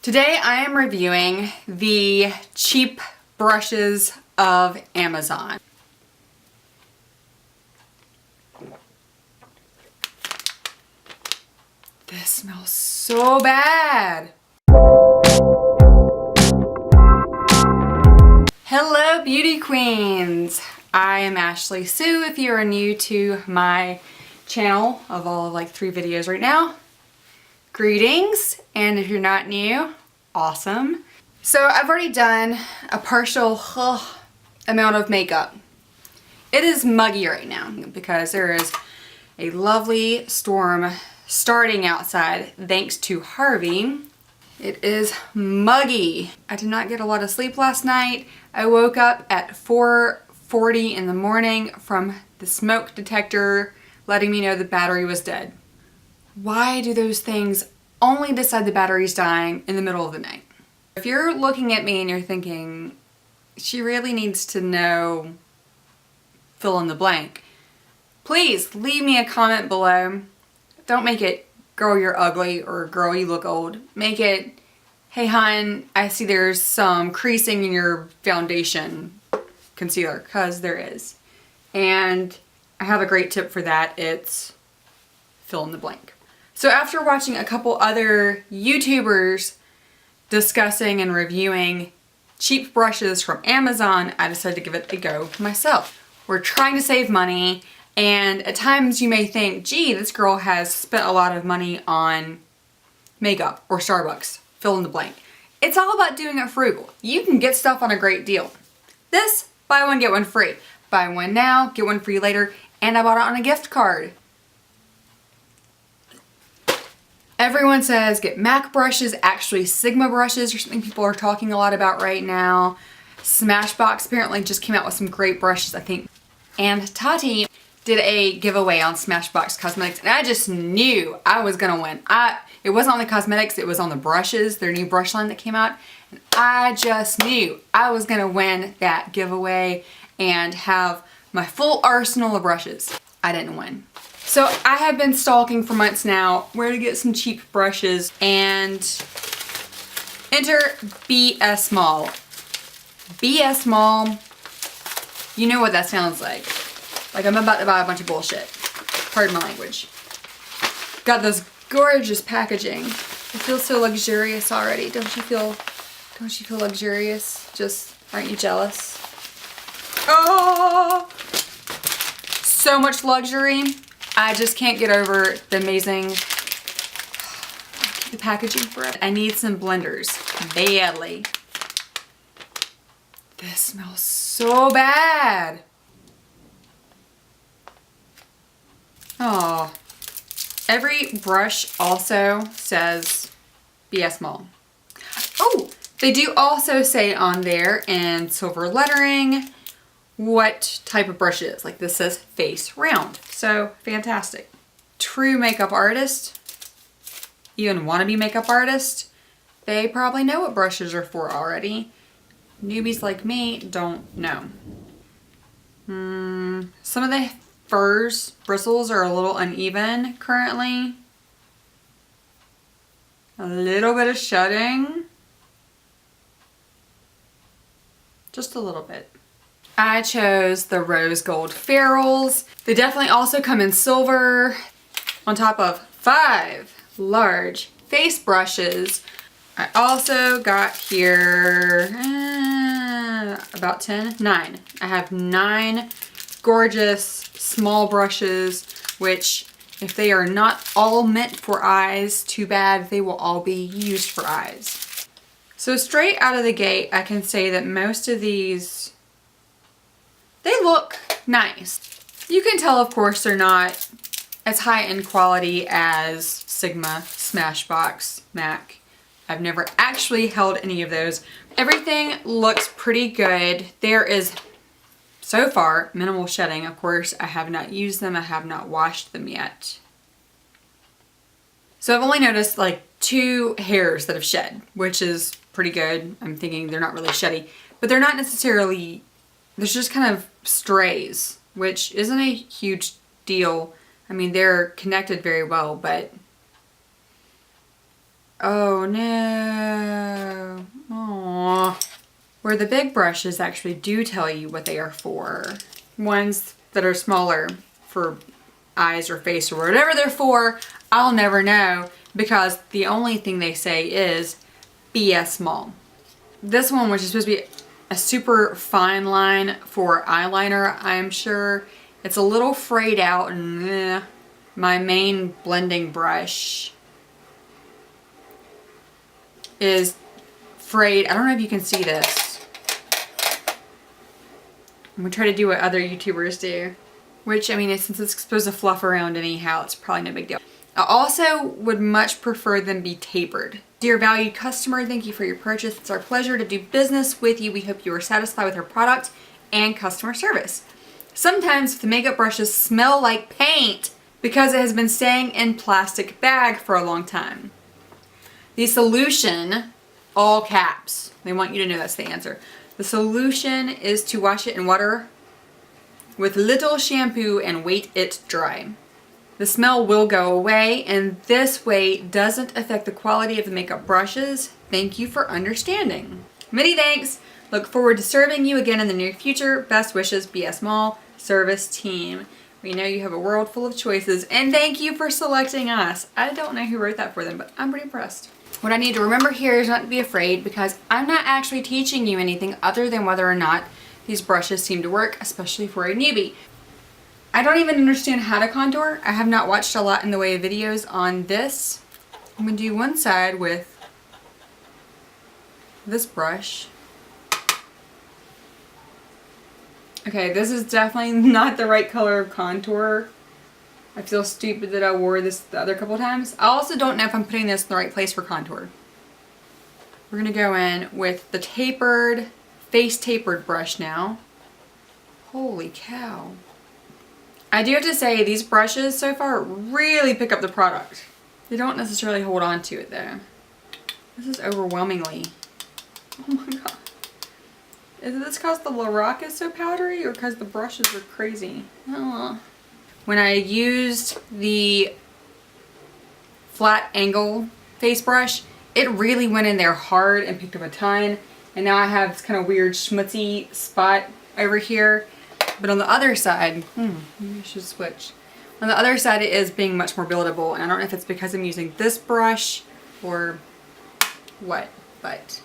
Today I am reviewing the cheap brushes of Amazon. This smells so bad. Hello beauty queens. I am Ashley Sue if you are new to my channel of all of like 3 videos right now. Greetings, and if you're not new, awesome. So I've already done a partial amount of makeup. It is muggy right now because there is a lovely storm starting outside thanks to Harvey. It is muggy. I did not get a lot of sleep last night. I woke up at 4:40 in the morning from the smoke detector letting me know the battery was dead. Why do those things only decide the battery's dying in the middle of the night? If you're looking at me and you're thinking, she really needs to know fill in the blank, please leave me a comment below. Don't make it, girl, you're ugly, or girl, you look old. Make it, hey hon, I see there's some creasing in your foundation concealer, because there is. And I have a great tip for that. It's fill in the blank. So after watching a couple other YouTubers discussing and reviewing cheap brushes from Amazon, I decided to give it a go myself. We're trying to save money, and at times you may think, gee, this girl has spent a lot of money on makeup or Starbucks, fill in the blank. It's all about doing it frugal. You can get stuff on a great deal. This, buy one, get one free. Buy one now, get one free later, and I bought it on a gift card. Everyone says get MAC brushes, actually Sigma brushes are something people are talking a lot about right now. Smashbox apparently just came out with some great brushes, I think. And Tati did a giveaway on Smashbox Cosmetics, and I just knew I was gonna win. It wasn't on the cosmetics, it was on the brushes, their new brush line that came out. And I just knew I was gonna win that giveaway and have my full arsenal of brushes. I didn't win. So I have been stalking for months now where to get some cheap brushes, and enter BS Small. BS Small, you know what that sounds like. Like I'm about to buy a bunch of bullshit. Pardon my language. Got this gorgeous packaging. It feels so luxurious already. Don't you feel luxurious? Just, aren't you jealous? Oh! So much luxury. I just can't get over the amazing, the packaging for it. I need some blenders badly. This smells so bad. Oh, every brush also says BS Small. Oh, they do also say on there in silver lettering what type of brush it is. Like this says face round. So fantastic. True makeup artist, even wannabe makeup artist, they probably know what brushes are for already. Newbies like me don't know. Some of the furs, bristles are a little uneven currently. A little bit of shedding. Just a little bit. I chose the rose gold ferrules. They definitely also come in silver on top of 5 large face brushes. I also got here about 9. I have 9 gorgeous small brushes, which if they are not all meant for eyes, too bad, they will all be used for eyes. So straight out of the gate, I can say that most of these, they look nice. You can tell, of course, they're not as high in quality as Sigma, Smashbox, MAC. I've never actually held any of those. Everything looks pretty good. There is, so far, minimal shedding. Of course, I have not used them. I have not washed them yet. So I've only noticed like 2 hairs that have shed, which is pretty good. I'm thinking they're not really sheddy, but they're not necessarily, there's just kind of strays, which isn't a huge deal. I mean, they're connected very well, but oh no. where the big brushes actually do tell you what they are for. Ones that are smaller for eyes or face or whatever they're for, I'll never know because the only thing they say is be small. This one, which is supposed to be a super fine line for eyeliner, I'm sure it's a little frayed out, and my main blending brush is frayed. I don't know if you can see this. I'm gonna try to do what other YouTubers do, which, I mean, since it's supposed to fluff around anyhow, it's probably no big deal. I also would much prefer them be tapered. Dear valued customer, thank you for your purchase. It's our pleasure to do business with you. We hope you are satisfied with our product and customer service. Sometimes the makeup brushes smell like paint because it has been staying in plastic bag for a long time. The solution, all caps, they want you to know that's the answer. The solution is to wash it in water with little shampoo and wait it dry. The smell will go away, and this way doesn't affect the quality of the makeup brushes. Thank you for understanding. Many thanks. Look forward to serving you again in the near future. Best wishes, BS Mall Service Team. We know you have a world full of choices, and thank you for selecting us. I don't know who wrote that for them, but I'm pretty impressed. What I need to remember here is not to be afraid, because I'm not actually teaching you anything other than whether or not these brushes seem to work, especially for a newbie. I don't even understand how to contour. I have not watched a lot in the way of videos on this. I'm going to do one side with this brush. Okay, this is definitely not the right color of contour. I feel stupid that I wore this the other couple times. I also don't know if I'm putting this in the right place for contour. We're going to go in with the tapered, face tapered brush now. Holy cow. I do have to say, these brushes so far really pick up the product. They don't necessarily hold on to it though. This is overwhelmingly. Oh my god. Is this because the Lorac is so powdery or because the brushes are crazy? Oh. When I used the flat angle face brush, it really went in there hard and picked up a ton. And now I have this kind of weird schmutzy spot over here. But on the other side, maybe I should switch. On the other side, it is being much more buildable. And I don't know if it's because I'm using this brush or what, but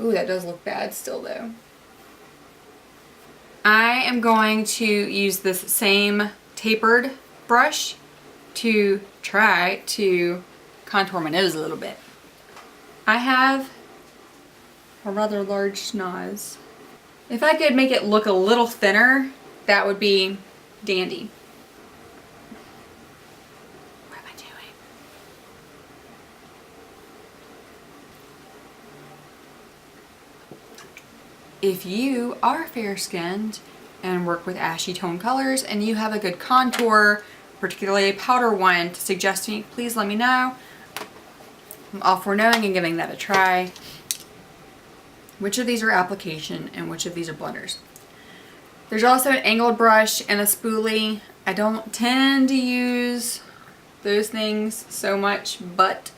ooh, that does look bad still though. I am going to use this same tapered brush to try to contour my nose a little bit. I have a rather large schnoz. If I could make it look a little thinner, that would be dandy. What am I doing? If you are fair-skinned and work with ashy tone colors and you have a good contour, particularly a powder one, to suggest to me, please let me know. I'm all for knowing and giving that a try. Which of these are application and which of these are blenders? There's also an angled brush and a spoolie. I don't tend to use those things so much, but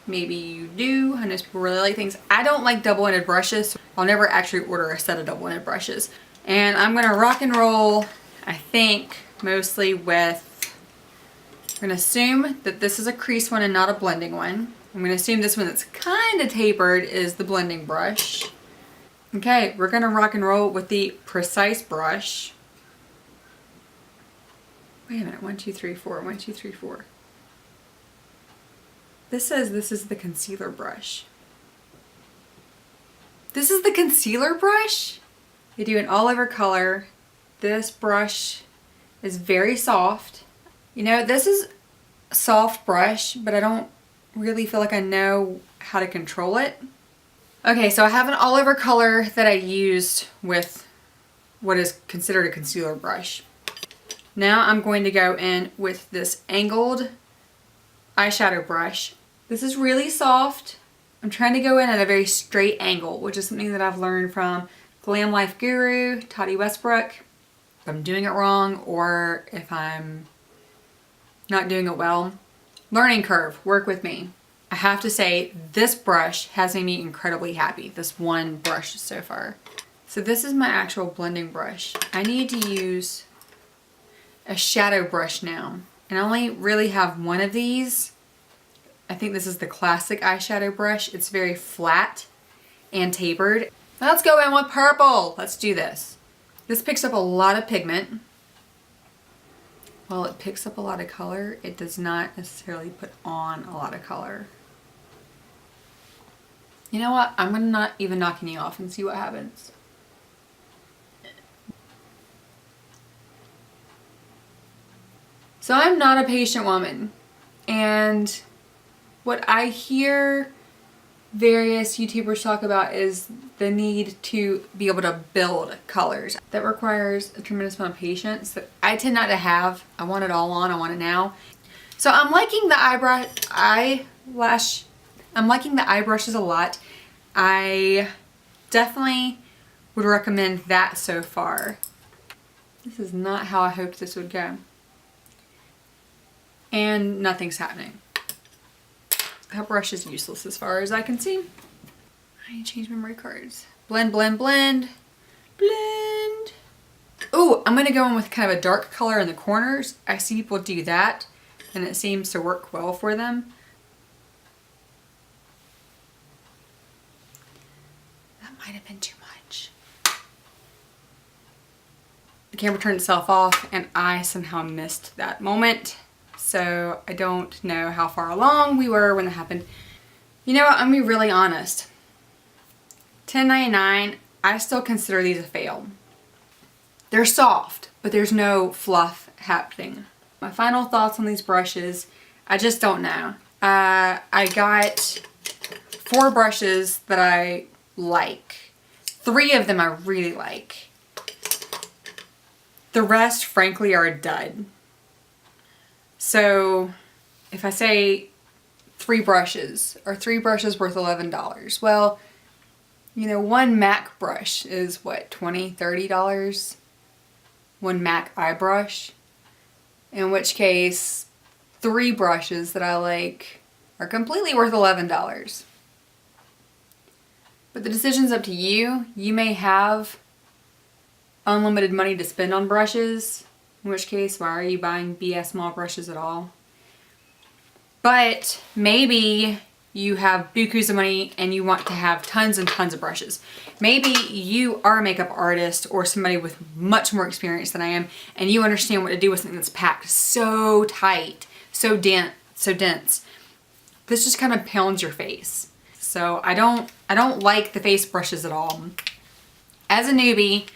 maybe you do. I know people really like things. I don't like double-ended brushes, so I'll never actually order a set of double-ended brushes. And I'm gonna rock and roll, I think, mostly with, I'm gonna assume that this is a crease one and not a blending one. I'm going to assume this one that's kind of tapered is the blending brush. Okay, we're going to rock and roll with the Precise brush. Wait a minute, 1, 2, 3, 4, 1, 2, 3, 4. This says this is the concealer brush. This is the concealer brush? They do an all over color. This brush is very soft. You know, this is a soft brush, but I don't really feel like I know how to control it. Okay, so I have an all over color that I used with what is considered a concealer brush. Now I'm going to go in with this angled eyeshadow brush. This is really soft. I'm trying to go in at a very straight angle, which is something that I've learned from Glam Life Guru, Toddy Westbrook. If I'm doing it wrong or if I'm not doing it well, learning curve, work with me. I have to say this brush has made me incredibly happy. This one brush so far. So this is my actual blending brush. I need to use a shadow brush now. And I only really have one of these. I think this is the classic eyeshadow brush. It's very flat and tapered. Let's go in with purple. Let's do this. This picks up a lot of pigment. While it picks up a lot of color, it does not necessarily put on a lot of color. You know what? I'm gonna not even knock any off and see what happens. So I'm not a patient woman, and what I hear various YouTubers talk about is the need to be able to build colors. That requires a tremendous amount of patience that I tend not to have. I want it all on, I want it now. So I'm liking the I'm liking the eye brushes a lot. I definitely would recommend that so far. This is not how I hoped this would go. And nothing's happening. That brush is useless as far as I can see. I need to change memory cards. Blend, blend, blend, blend. Ooh, I'm gonna go in with kind of a dark color in the corners. I see people do that and it seems to work well for them. That might have been too much. The camera turned itself off and I somehow missed that moment. So I don't know how far along we were when that happened. You know what, I'm gonna be really honest. $10.99, I still consider these a fail. They're soft, but there's no fluff happening. My final thoughts on these brushes, I just don't know. I got 4 brushes that I like. 3 of them I really like. The rest, frankly, are a dud. So if I say 3 brushes, or 3 brushes worth $11, well, you know, one MAC brush is what, $20, $30? One MAC eye brush. In which case, 3 brushes that I like are completely worth $11. But the decision's up to you. You may have unlimited money to spend on brushes. In which case, why are you buying BS small brushes at all? But maybe you have bukus of money and you want to have tons and tons of brushes. Maybe you are a makeup artist or somebody with much more experience than I am and you understand what to do with something that's packed so tight, so dense. This just kind of pounds your face. So I don't like the face brushes at all. As a newbie,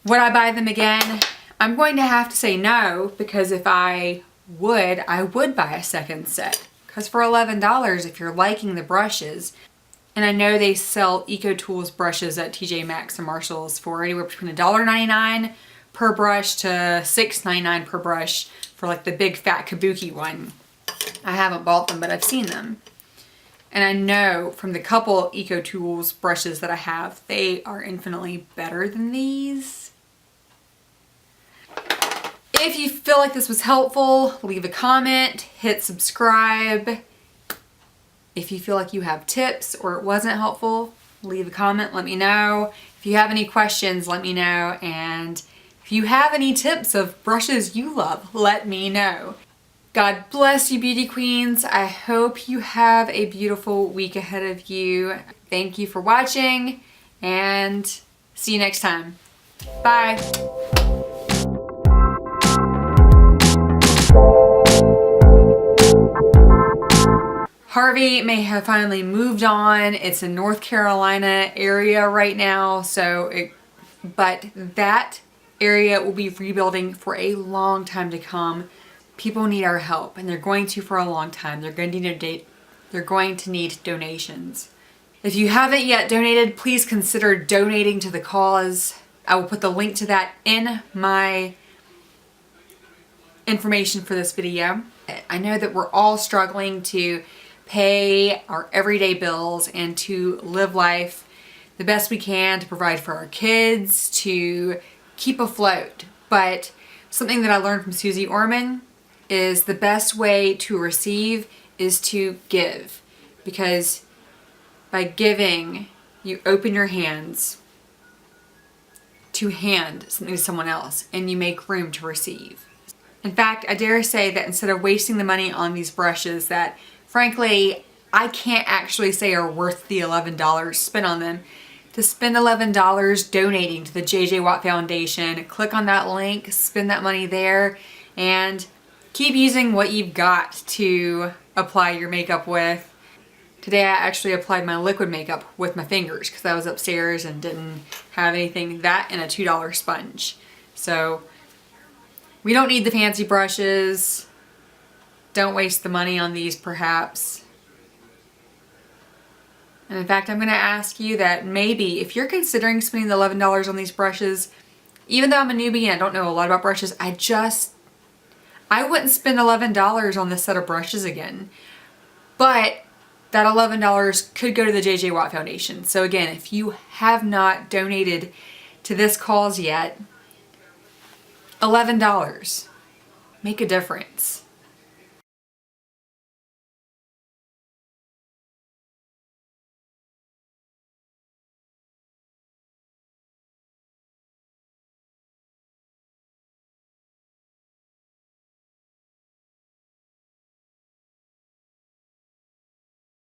would I buy them again? I'm going to have to say no, because if I would buy a second set. Because for $11, if you're liking the brushes, and I know they sell EcoTools brushes at TJ Maxx and Marshalls for anywhere between $1.99 per brush to $6.99 per brush for like the big fat kabuki one. I haven't bought them, but I've seen them. And I know from the couple EcoTools brushes that I have, they are infinitely better than these. If you feel like this was helpful, leave a comment, hit subscribe. If you feel like you have tips or it wasn't helpful, leave a comment, let me know. If you have any questions, let me know. And if you have any tips of brushes you love, let me know. God bless you, beauty queens. I hope you have a beautiful week ahead of you. Thank you for watching and see you next time. Bye. Harvey may have finally moved on. It's in North Carolina area right now, but that area will be rebuilding for a long time to come. People need our help, and they're going to for a long time. They're going to need donations. If you haven't yet donated, please consider donating to the cause. I will put the link to that in my information for this video. I know that we're all struggling to pay our everyday bills and to live life the best we can, to provide for our kids, to keep afloat. But something that I learned from Susie Orman is the best way to receive is to give, because by giving, you open your hands to hand something to someone else, and you make room to receive. In fact, I dare say that instead of wasting the money on these brushes that, frankly, I can't actually say are worth the $11 spent on them, to spend $11 donating to the JJ Watt Foundation, click on that link, spend that money there, and keep using what you've got to apply your makeup with. Today I actually applied my liquid makeup with my fingers because I was upstairs and didn't have anything. That and a $2 sponge. So we don't need the fancy brushes. Don't waste the money on these perhaps. And in fact, I'm going to ask you that maybe if you're considering spending the $11 on these brushes, even though I'm a newbie and I don't know a lot about brushes, I wouldn't spend $11 on this set of brushes again. But that $11 could go to the JJ Watt Foundation. So again, if you have not donated to this cause yet, $11. Make a difference.